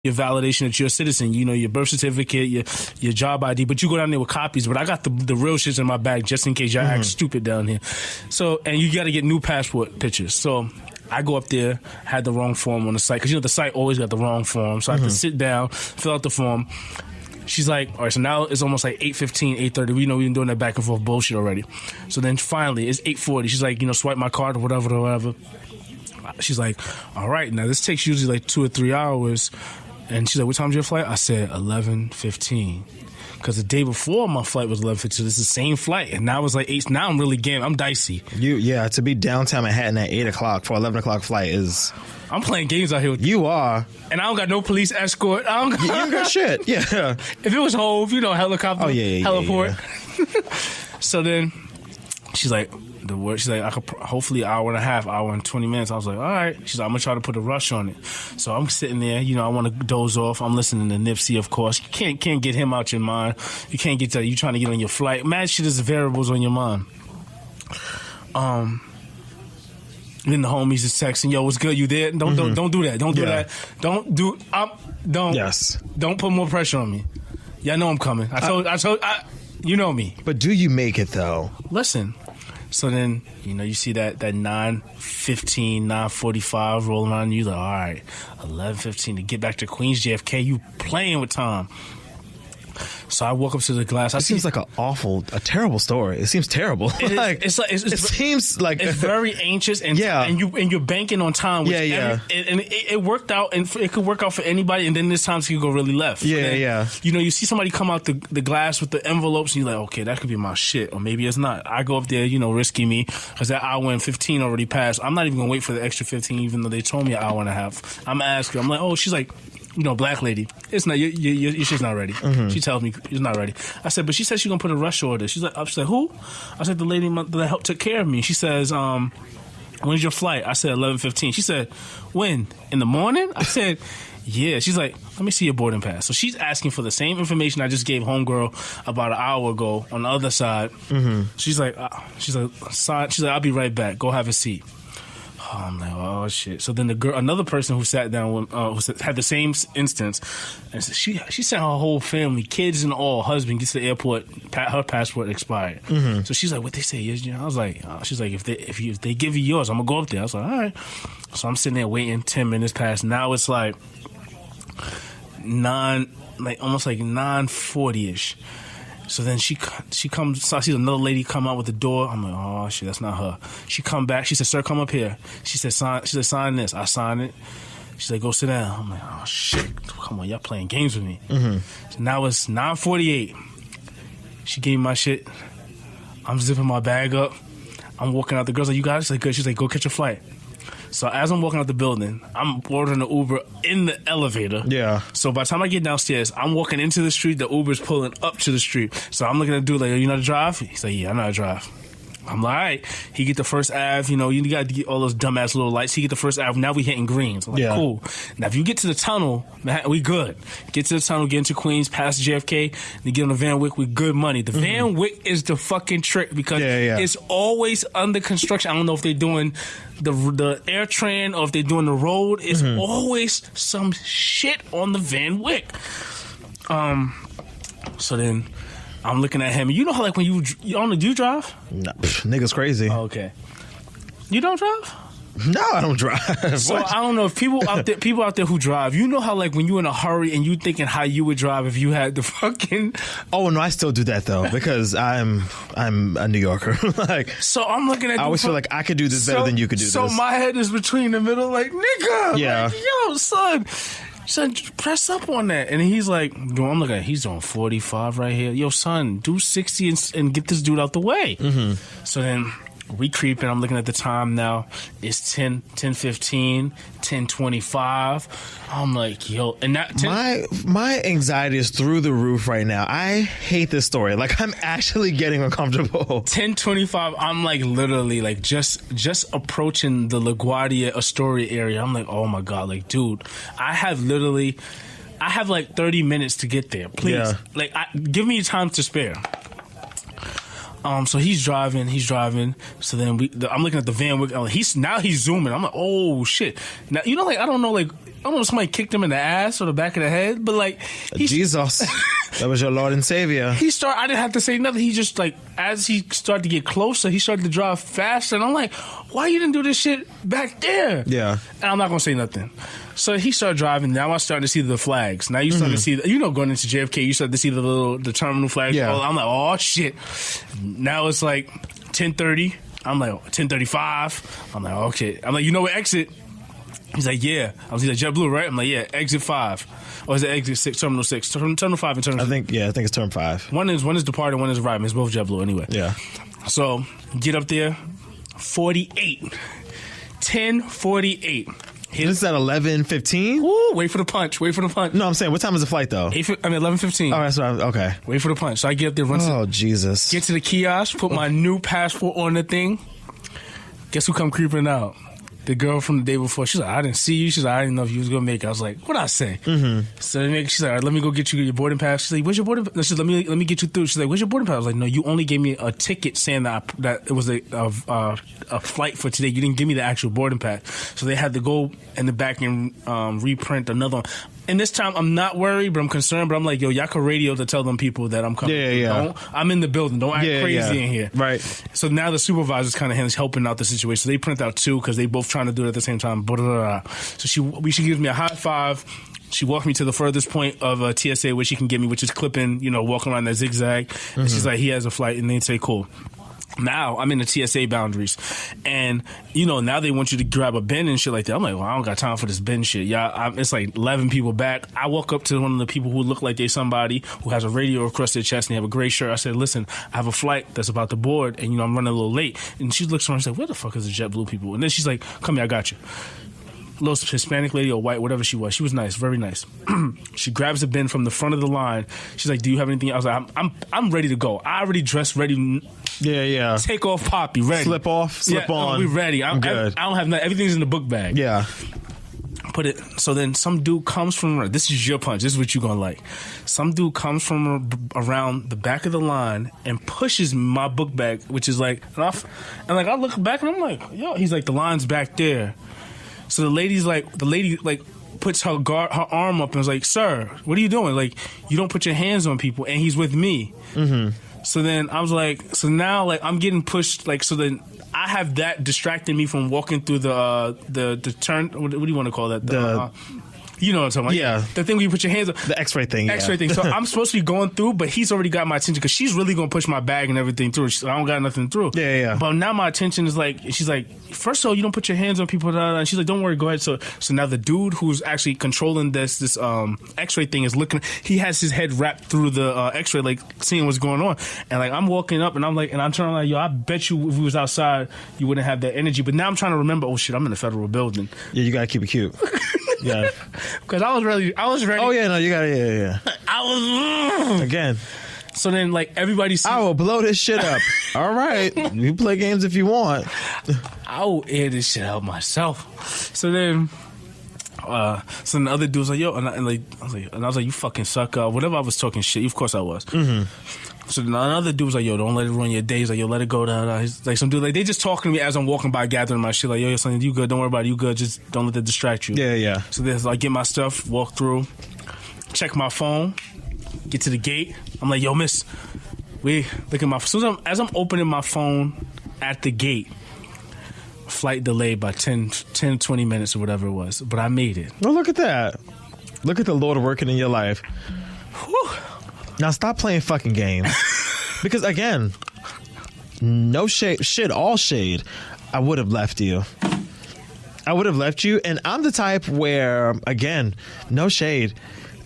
your validation that you're a citizen, you know, your birth certificate, your job ID, but you go down there with copies. But I got the real shits in my bag just in case y'all act stupid down here. So, and you got to get new passport pictures. So I go up there, had the wrong form on the site, because, you know, the site always got the wrong form. So I have to sit down, fill out the form. She's like, all right, so now it's almost like 8:15, 8:30. We know we've been doing that back and forth bullshit already. So then finally, it's 8:40. She's like, you know, swipe my card or whatever. She's like, all right, now this takes usually like 2 or 3 hours. And she's like, what time's your flight? I said 11:15. Because the day before my flight was 11:15. This is the same flight. And now it's like 8. Now I'm really game. I'm dicey. To be downtown Manhattan at 8 o'clock for 11 o'clock flight is... I'm playing games out here with you. Are. And I don't got no police escort. I don't got, you got shit. Yeah. If it was Hove, you know, helicopter, heliport. Yeah. So then she's like, she's like, I could hopefully hour and a half, hour and 20 minutes. I was like, all right. She's like, I'm gonna try to put a rush on it. So I'm sitting there, you know, I want to doze off. I'm listening to Nipsey, of course. You can't get him out your mind. You can't get to you trying to get on your flight. Mad shit is variables on your mind. Then the homies is texting, yo, what's good? You there? Don't do that. Don't do that. Don't put more pressure on me. Y'all know I'm coming. I told you know me. But do you make it though? Listen. So then, you know, you see that 9:15, 9:45 rolling around. You like, all right, 11:15 to get back to Queens JFK. You playing with time. So I walk up to the glass. It seems like a terrible story. It seems terrible. It seems like it's very anxious, and you're banking on time. Which and it worked out, and it could work out for anybody. And then this time it could go really left. You know, you see somebody come out the glass with the envelopes, and you're like, okay, that could be my shit, or maybe it's not. I go up there, you know, risky me, because that hour and 15 already passed. I'm not even gonna wait for the extra 15, even though they told me an hour and a half. I'm asking. I'm like, oh, she's like, you know, black lady, it's not your shit's not ready. She tells me it's not ready. I said, but she said she's gonna put a rush order. She's like, who? I said, the lady that helped took care of me. She says, when's your flight? I said 11:15. She said, when? In the morning? I said, yeah. She's like, let me see your boarding pass. So she's asking for the same information I just gave homegirl about an hour ago on the other side. She's like, I'll be right back. Go have a seat. Oh, I'm like, oh shit. So then another person who sat down, had the same instance, and she sent her whole family, kids and all, husband gets to the airport, her passport expired. So she's like, what they say? You know, I was like, she's like, if they give you yours, I'm gonna go up there. I was like, all right. So I'm sitting there waiting. 10 minutes past. Now it's like almost like 9:40ish. So then she comes, so I see another lady come out with the door. I'm like, oh shit, that's not her. She come back. She said, sir, come up here. She said, sign this. I signed it. She said, go sit down. I'm like, oh shit, come on, y'all playing games with me. So now it's 9:48. She gave me my shit. I'm zipping my bag up. I'm walking out. The girl's like, you got it? She's like, good. She's like, go catch a flight. So as I'm walking out the building, I'm ordering an Uber in the elevator. Yeah. So by the time I get downstairs, I'm walking into the street. The Uber's pulling up to the street. So I'm looking at the dude like, you know how to drive? He's like, yeah, I know how to drive. I'm like, all right. He get the first Ave. You know, you got to get all those dumbass little lights. He get the first Ave. Now we hitting greens. I'm like, cool. Now if you get to the tunnel, we good. Get to the tunnel, get into Queens, past JFK, and get on the Van Wyck with good money. The Van Wyck is the fucking trick because it's always under construction. I don't know if they're doing the AirTran or if they're doing the road. It's always some shit on the Van Wyck. So then I'm looking at him. You know how like when you do you drive? No, nigga's crazy. Oh, okay. You don't drive? No, I don't drive. So I don't know if people out there who drive, you know how like when you're in a hurry and you thinking how you would drive if you had the fucking. Oh no, I still do that though because I'm a New Yorker. Like, so I'm looking at. I always feel like I could do this better than you could do this. So my head is between the middle, like nigga. Yeah. Like, yo, son, press up on that. And he's like, I'm looking at, he's doing 45 right here. Yo, son, do 60 and get this dude out the way. So then we creeping. I'm looking at the time now. It's 10:15, 10:25. I'm like, yo, and that my anxiety is through the roof right now. I hate this story. Like I'm actually getting uncomfortable. 10:25. I'm like literally like just approaching the LaGuardia Astoria area. I'm like, oh my god, like dude, I have like 30 minutes to get there. Please, like give me time to spare. So he's driving. So then I'm looking at the van. He's zooming. I'm like, oh shit. Now you know, like I don't know if somebody kicked him in the ass or the back of the head, but like Jesus, that was your Lord and Savior. I didn't have to say nothing. He just like as he started to get closer, he started to drive faster, and I'm like, why you didn't do this shit back there? Yeah, and I'm not gonna say nothing. So he started driving. Now I'm starting to see the flags. Now you starting to see, going into JFK, you start to see the terminal flags. Yeah. I'm like, oh shit. Now it's like 10:30. I'm like 10:35. I'm like, okay. I'm like, you know what exit? He's like, yeah. He's like, JetBlue, right? I'm like, yeah, exit 5. Or is it exit 6, terminal 6? Terminal 5 and terminal 6. I think it's term 5. One is departing, one is arriving. It's both JetBlue anyway. Yeah. So get up there, 48. 10:48. This is at 11:15. Ooh, wait for the punch. No, I'm saying, what time is the flight though? 11:15. Oh, that's right. Okay. Wait for the punch. So I get up there, Jesus. Get to the kiosk, put my new passport on the thing. Guess who come creeping out? The girl from the day before. She's like, I didn't see you. She's like, I didn't know if you was gonna make it. I was like, what'd I say? Mm-hmm. So she's like, all right, let me go get you your boarding pass. She's like, where's your boarding pass? She's like, let me get you through. She's like, where's your boarding pass? I was like, no, you only gave me a ticket saying that it was a flight for today. You didn't give me the actual boarding pass. So they had to go in the back and reprint another one. And this time, I'm not worried, but I'm concerned. But I'm like, yo, y'all can radio to tell them people that I'm coming. Yeah. I'm in the building. Don't act crazy in here. Right. So now the supervisor's kind of helping out the situation. So they print out 2 because they both trying to do it at the same time. So she gives me a high five. She walked me to the furthest point of a TSA where she can get me, which is clipping, walking around that zigzag. Mm-hmm. And she's like, he has a flight. And they say, cool. Now I'm in the TSA boundaries, and now they want you to grab a bin and shit like that. I'm like, well, I don't got time for this bin shit. Yeah, it's like 11 people back. I walk up to one of the people who look like they're somebody who has a radio across their chest and they have a gray shirt. I said, listen, I have a flight that's about to board, and I'm running a little late. And she looks around and she's like, where the fuck is the JetBlue people? And then she's like, come here, I got you. Little Hispanic lady or white, whatever she was. She was nice, very nice. She grabs a bin from the front of the line. She's like, do you have anything? I was like, I'm ready to go. I already dressed, ready. Yeah. Take off, Poppy, ready. Slip off, slip on. We ready. I'm good. I don't have nothing. Everything's in the book bag. Yeah. Put it. So then some dude comes from. This is your punch. This is what you're gonna like. Some dude comes from around the back of the line and pushes my book bag, which is like, and I look back and I'm like, yo. He's like, the line's back there. So the lady puts her arm up and was like, sir, what are you doing? Like, you don't put your hands on people, and he's with me. Mm-hmm. So then I was like, so now like I'm getting pushed, like, so then I have that distracting me from walking through the turn. What do you want to call that? You know what I'm talking about? Yeah. The thing where you put your hands up. The X-ray thing. X-ray thing. So I'm supposed to be going through, but he's already got my attention because she's really going to push my bag and everything through. I don't got nothing through. Yeah. But now my attention is like, she's like, first of all, you don't put your hands on people. And she's like, don't worry, go ahead. So now the dude who's actually controlling this X-ray thing is looking. He has his head wrapped through the X-ray, like seeing what's going on. And like I'm walking up and I'm like, and I'm turning like, yo, I bet you if we was outside, you wouldn't have that energy. But now I'm trying to remember, oh shit, I'm in a federal building. Yeah, you got to keep it cute. Yeah, because I was ready. Oh yeah, no, you got it. Yeah. I was again. So then, like everybody, I will blow this shit up. All right, you play games if you want. I will air this shit out myself. So then, so the other dude was like, "Yo," and I was like, "You fucking suck." Whatever I was talking shit. Of course I was. Mm-hmm. So another dude was like, yo, don't let it ruin your days. Like, yo, let it go down. He's like, some dude, like, they just talking to me as I'm walking by, gathering my shit. Like, yo, son, you good? Don't worry about it. You good? Just don't let that distract you. Yeah. So there's like, get my stuff, walk through, check my phone, get to the gate. I'm like, yo, miss, look at my phone. As I'm opening my phone at the gate, flight delayed by 10, 20 minutes or whatever it was. But I made it. Oh, look at that. Look at the Lord working in your life. Whew. Now stop playing fucking games. Because again, no shade, all shade. I would have left you. And I'm the type where, again, no shade,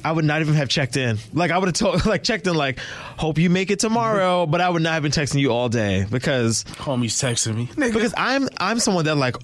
I would not even have checked in. Like, I would have checked in, like, hope you make it tomorrow, but I would not have been texting you all day because homie's texting me. Nigga. Because I'm someone that like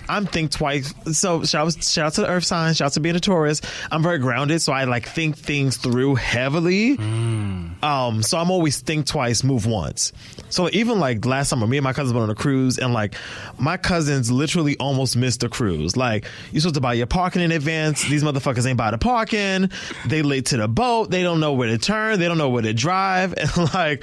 I'm think twice. So shout out to the earth sign, shout out to being a Taurus. I'm very grounded, so I like think things through heavily. So I'm always think twice, move once. So even like last summer, me and my cousins went on a cruise, and like my cousins literally almost missed the cruise. Like, you're supposed to buy your parking in advance. These motherfuckers ain't buy the parking. They late to the boat. They don't know where to turn. They don't know where to drive. And like,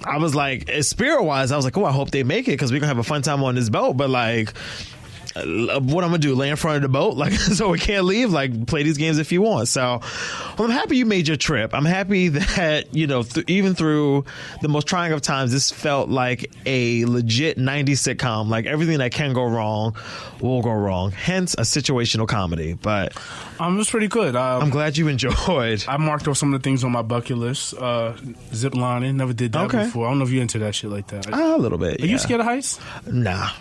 I was like, spirit wise, I was like, oh, I hope they make it because we're gonna have a fun time on this boat. But like, what I'm gonna do, lay in front of the boat, like, so we can't leave, like, play these games if you want. So, well, I'm happy you made your trip. I'm happy that, you know, even through the most trying of times, this felt like a legit 90s sitcom. Like, everything that can go wrong will go wrong. Hence, a situational comedy. But it was pretty good. I'm glad you enjoyed. I marked off some of the things on my bucket list. Zip lining, never did that before. I don't know if you're into that shit like that. A little bit. Are you scared of heights? Nah.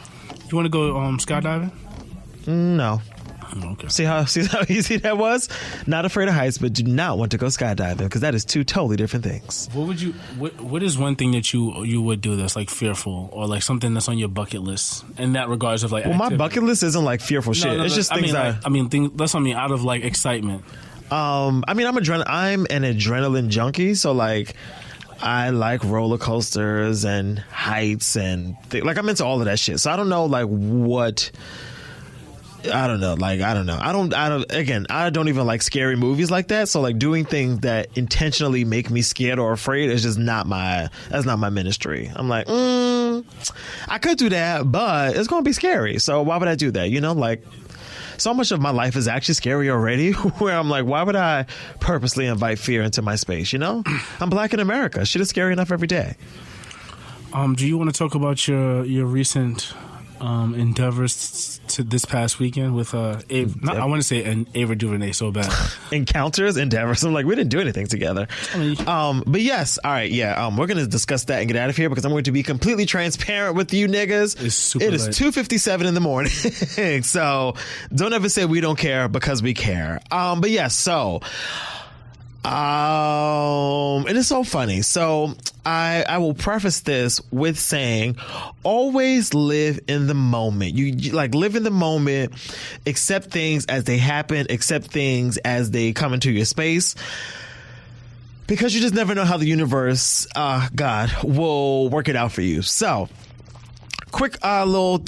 You want to go skydiving? No. Okay. See how easy that was? Not afraid of heights, but do not want to go skydiving because that is two totally different things. What is one thing that you would do that's like fearful or like something that's on your bucket list in that regards of like? Well, activity? My bucket list isn't like fearful shit. It's just things that's what I mean out of like excitement. I'm an adrenaline junkie, so like. I like roller coasters and heights and like I'm into all of that shit. So I don't know like what. I don't know. Like I don't know. I don't even like scary movies like that. So like doing things that intentionally make me scared or afraid is just not my ministry. I'm like, I could do that, but it's gonna be scary. So why would I do that? You know, like. So much of my life is actually scary already, where I'm like, why would I purposely invite fear into my space, you know? I'm black in America. Shit is scary enough every day. Do you want to talk about your recent endeavors to this past weekend with I want to say an Ava DuVernay so bad. endeavors. I'm like, we didn't do anything together. But yes, all right, yeah. We're gonna discuss that and get out of here because I'm going to be completely transparent with you niggas. It is 2:57 in the morning, so don't ever say we don't care because we care. But yes, so. And it's so funny. So I will preface this with saying, always live in the moment. You like live in the moment, accept things as they happen, accept things as they come into your space. Because you just never know how the universe, God, will work it out for you. So, quick little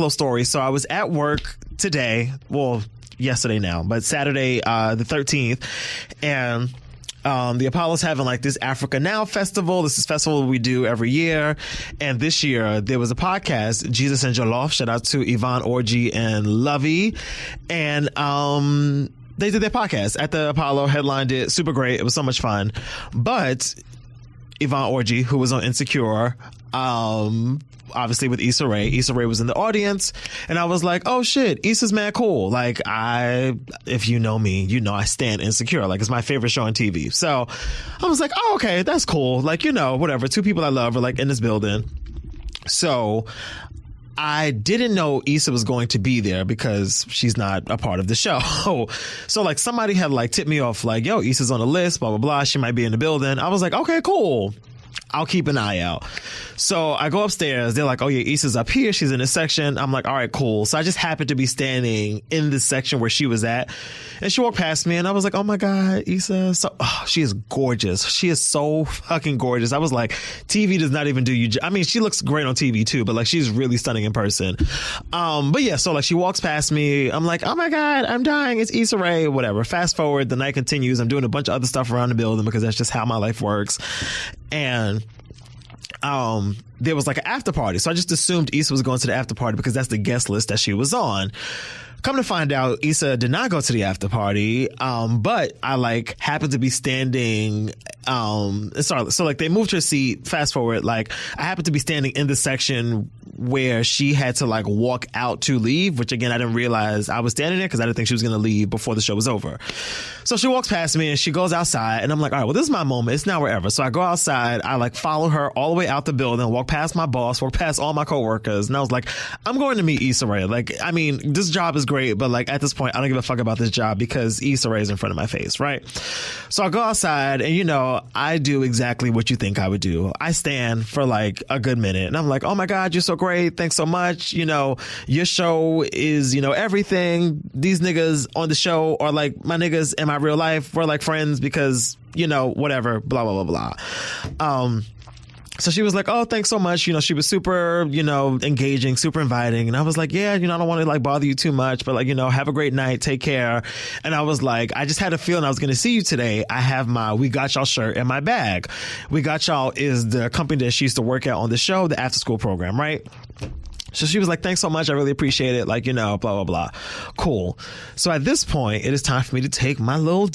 story. So I was at work today. Well, yesterday now, but Saturday, the 13th, and the Apollo's having like this Africa Now festival. This is a festival we do every year, and this year there was a podcast, Jesus and Jollof. Shout out to Yvonne Orji and Lovey, and they did their podcast at the Apollo, headlined it, super great. It was so much fun, but Yvonne Orji, who was on Insecure, obviously with Issa Rae. Issa Rae was in the audience, and I was like, oh shit, Issa's mad cool. Like if you know me, you know I stand Insecure. Like it's my favorite show on TV. So I was like, oh, okay, that's cool. Like, you know, whatever. Two people I love are like in this building. So I didn't know Issa was going to be there because she's not a part of the show. So like somebody had like tipped me off like, yo, Issa's on the list, blah, blah, blah. She might be in the building. I was like, okay, cool. I'll keep an eye out. So I go upstairs. They're like, oh yeah, Issa's up here. She's in this section. I'm like, all right, cool. So I just happened to be standing in this section where she was at. And she walked past me and I was like, oh my God, Issa. She is gorgeous. She is so fucking gorgeous. I was like, TV does not even do you. I mean, she looks great on TV too, but like she's really stunning in person. But yeah, so like she walks past me. I'm like, oh my God, I'm dying. It's Issa Rae, whatever. Fast forward, the night continues. I'm doing a bunch of other stuff around the building because that's just how my life works. And there was like an after party. So I just assumed Issa was going to the after party because that's the guest list that she was on. Come to find out, Issa did not go to the after party, but I like happened to be standing. So like they moved her seat. Fast forward, like I happened to be standing in the section where she had to like walk out to leave, which again I didn't realize I was standing there because I didn't think she was going to leave before the show was over. So she walks past me and she goes outside, and I'm like, all right, well, this is my moment. It's now or ever. So I go outside. I like follow her all the way out the building, walk past my boss, walk past all my coworkers, and I was like, I'm going to meet Issa Rae. Like, I mean, this job is great, but like at this point, I don't give a fuck about this job because Issa Rae is in front of my face, right? So I go outside, and you know, I do exactly what you think I would do. I stand for like a good minute, and I'm like, oh my God, you're so great. Thanks so much. You know, your show is, you know, everything. These niggas on the show are like my niggas in my real life. We're like friends because, you know, whatever, blah, blah, blah, blah. So she was like, oh, thanks so much. You know, she was super, you know, engaging, super inviting. And I was like, yeah, you know, I don't want to like bother you too much, but like, you know, have a great night. Take care. And I was like, I just had a feeling I was going to see you today. I have my We Got Y'all shirt in my bag. We Got Y'all is the company that she used to work at on the show, the after school program, right? So she was like, thanks so much. I really appreciate it. Like, you know, blah, blah, blah. Cool. So at this point, it is time for me to take my little